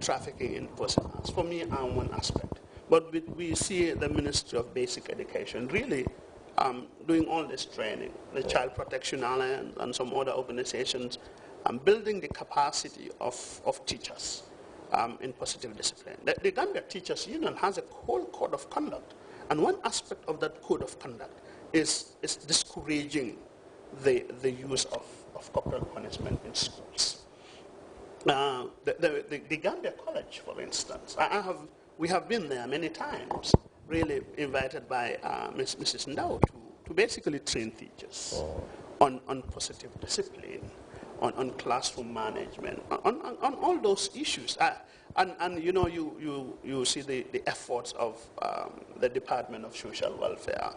trafficking in persons, for me, are one aspect. But we see the Ministry of Basic Education really doing all this training, the Child Protection Alliance and some other organizations, building the capacity of teachers in positive discipline. The Gambia Teachers Union has a whole code of conduct, and one aspect of that code of conduct is discouraging the use of corporal punishment in schools. The Gambia College, for instance, we have been there many times, really invited by Mrs. Ndao to basically train teachers on positive discipline, on classroom management, on all those issues. And you know, you see the efforts of the Department of Social Welfare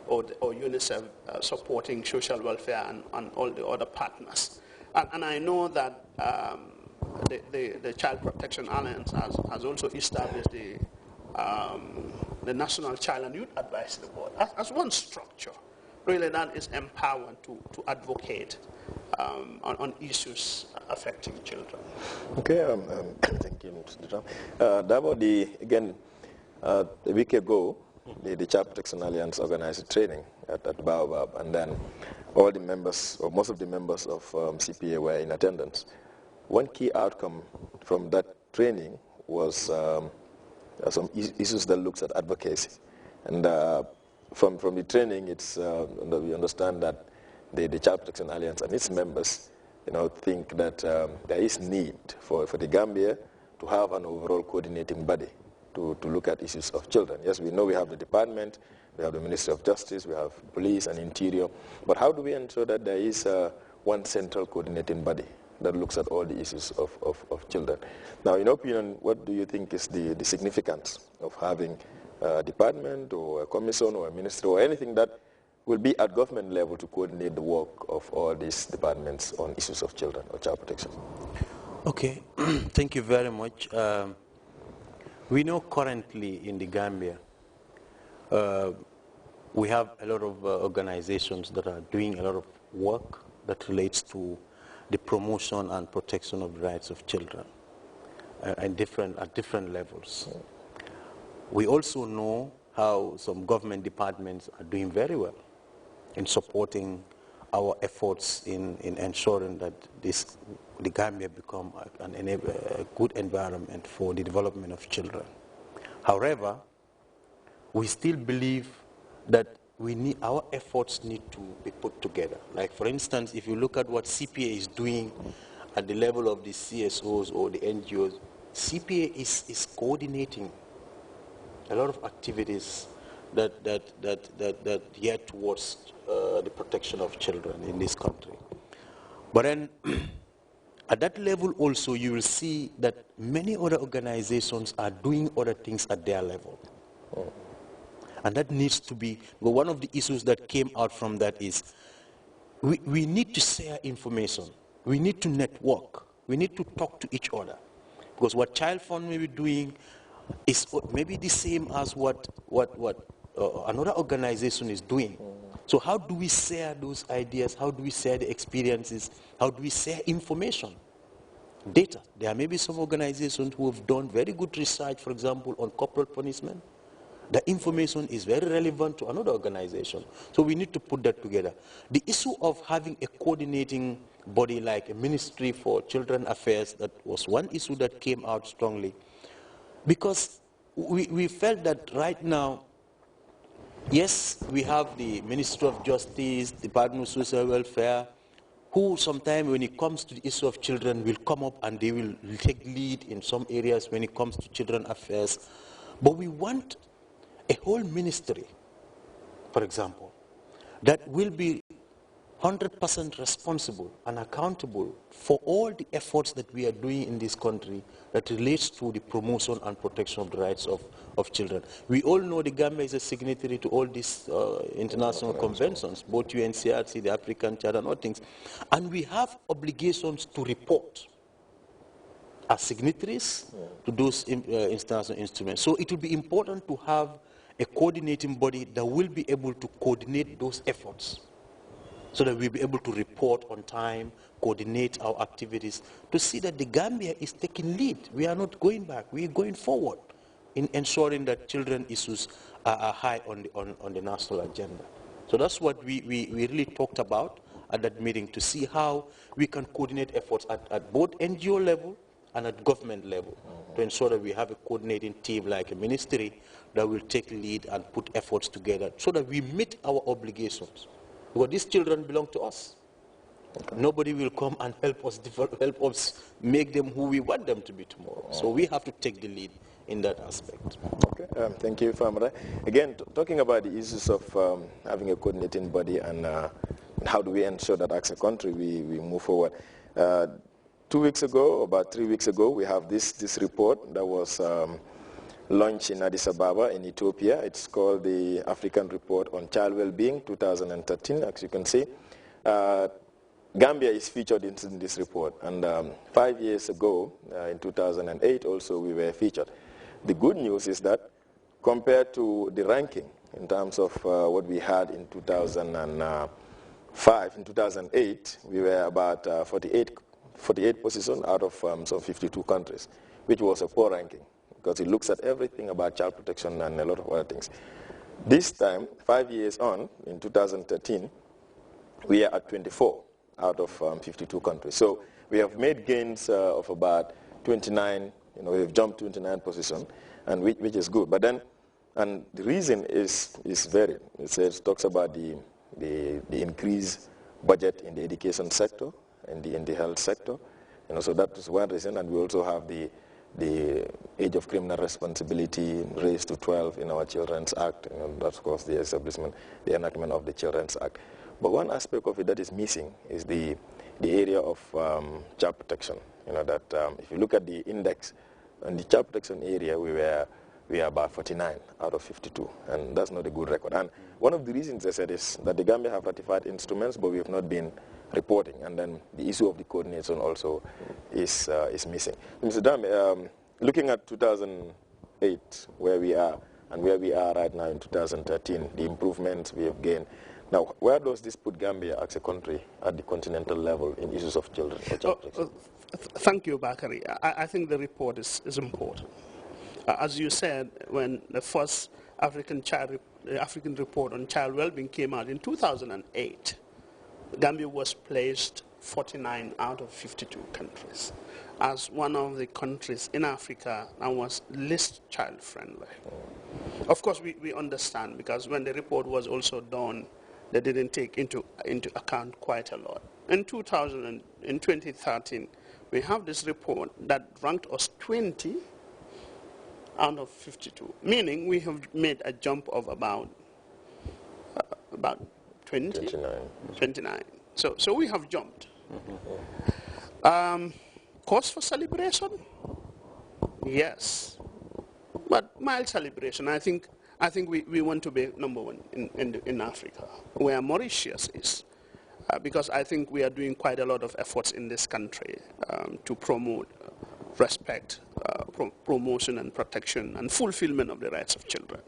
or UNICEF supporting social welfare and all the other partners. And I know that the Child Protection Alliance has also established the National Child and Youth Advisory Board as one structure, really, that is empowered to advocate on issues affecting children. Okay, thank you, Mr. Dram. Dabo, again, a week ago, the Child Protection Alliance organized a training at Baobab, and then all the members, or most of the members of CPA were in attendance. One key outcome from that training was some issues that looks at advocacy. And from the training, we understand that the Child Protection Alliance and its members, think that there is need for the Gambia to have an overall coordinating body to look at issues of children. Yes, we know we have the department, we have the Ministry of Justice, we have police and interior, but how do we ensure that there is one central coordinating body that looks at all the issues of children? Now, in your opinion, what do you think is the significance of having a department or a commission or a ministry or anything that will be at government level to coordinate the work of all these departments on issues of children or child protection? Okay, thank you very much. We know currently in the Gambia, we have a lot of organizations that are doing a lot of work that relates to the promotion and protection of the rights of children at different levels. We also know how some government departments are doing very well in supporting our efforts in ensuring that the Gambia become a good environment for the development of children. However, we still believe that our efforts need to be put together. Like, for instance, if you look at what CPA is doing at the level of the CSOs or the NGOs, CPA is coordinating a lot of activities that geared towards the protection of children in this country. But then, at that level also, you will see that many other organizations are doing other things at their level. And that needs to be, well, one of the issues that came out from that is we need to share information. We need to network. We need to talk to each other. Because what Child Fund may be doing is maybe the same as what another organization is doing. So how do we share those ideas? How do we share the experiences? How do we share information? Data. There may be some organizations who have done very good research, for example, on corporal punishment. The information is very relevant to another organization. So we need to put that together. The issue of having a coordinating body like a Ministry for Children Affairs, that was one issue that came out strongly. Because we felt that right now, yes, we have the Ministry of Justice, Department of Social Welfare, who sometimes when it comes to the issue of children will come up and they will take lead in some areas when it comes to children affairs. But we want a whole ministry, for example, that will be 100% responsible and accountable for all the efforts that we are doing in this country that relates to the promotion and protection of the rights of children. We all know the Gambia is a signatory to all these international conventions, both UNCRC, the African Charter and all things. And we have obligations to report as signatories to those international instruments. So it will be important to have a coordinating body that will be able to coordinate those efforts so that we'll be able to report on time, coordinate our activities, to see that the Gambia is taking lead. We are not going back, we are going forward in ensuring that children issues are high on the national agenda. So that's what we really talked about at that meeting, to see how we can coordinate efforts at both NGO level and at government level, to ensure that we have a coordinating team like a ministry that will take lead and put efforts together so that we meet our obligations. Because these children belong to us. Nobody will come and help us make them who we want them to be tomorrow. So we have to take the lead in that aspect. Okay, thank you, Famara. Again, talking about the issues of having a coordinating body and how do we ensure that as a country we move forward. 2 weeks ago, about 3 weeks ago, we have this report that was launched in Addis Ababa in Ethiopia. It's called the African Report on Child Wellbeing 2013, as you can see. Gambia is featured in this report, and 5 years ago, in 2008 also, we were featured. The good news is that compared to the ranking in terms of what we had in 2005, in 2008, we were about 48 position out of some 52 countries, which was a poor ranking because it looks at everything about child protection and a lot of other things. This time, 5 years on, in 2013, we are at 24 out of 52 countries. So we have made gains of about 29, we've jumped 29 position, and which is good. But then, and the reason is varied. It talks about the increased budget in the education sector, in the health sector. So that is one reason, and we also have the age of criminal responsibility raised to 12 in our Children's Act. That's of course the establishment, the enactment of the Children's Act. But one aspect of it that is missing is the area of child protection. If you look at the index on the child protection area, we are about 49 out of 52, and that's not a good record. And one of the reasons I said is that the Gambia have ratified instruments, but we have not been reporting, and then the issue of the coordination also is missing. Mr. Dame, looking at 2008, where we are, and where we are right now in 2013, the improvements we have gained. Now, where does this put Gambia as a country at the continental level in issues of children? Thank you, Bakari. I think the report is important. As you said, when the first African report on child well-being came out in 2008, Gambia was placed 49 out of 52 countries as one of the countries in Africa that was least child-friendly. Of course, we understand, because when the report was also done, they didn't take into account quite a lot. In 2013, we have this report that ranked us 20 out of 52, meaning we have made a jump of about 29. So we have jumped. Cause for celebration? Yes, but mild celebration. I think we want to be number one in Africa, where Mauritius is, because I think we are doing quite a lot of efforts in this country to promote respect, promotion and protection and fulfillment of the rights of children.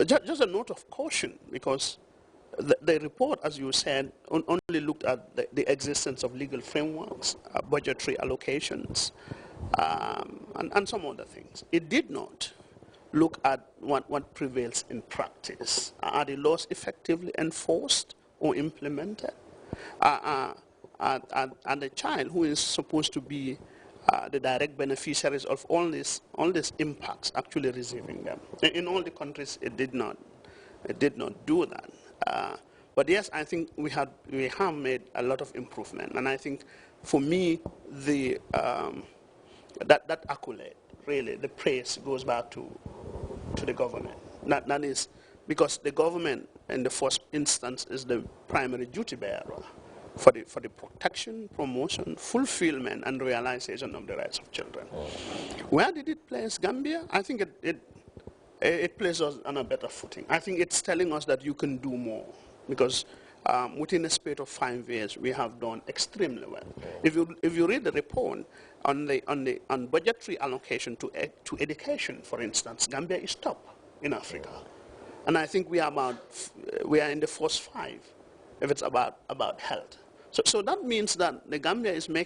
Just a note of caution, because the report, as you said, only looked at the existence of legal frameworks, budgetary allocations, and some other things. It did not look at what prevails in practice. Are the laws effectively enforced or implemented? And the child, who is supposed to be the direct beneficiaries of all these impacts, actually receiving them. In all the countries, it did not do that. But yes, I think we have made a lot of improvement, and I think for me that accolade, really, the praise goes back to the government. That is because the government, in the first instance, is the primary duty bearer for the protection, promotion, fulfillment, and realization of the rights of children. Where did it place Gambia? I think it places us on a better footing. I think it's telling us that you can do more, because within a space of 5 years, we have done extremely well. If you read the report on budgetary allocation to education, for instance, Gambia is top in Africa. And I think we are in the first 5 if it's about health. So that means that the Gambia is making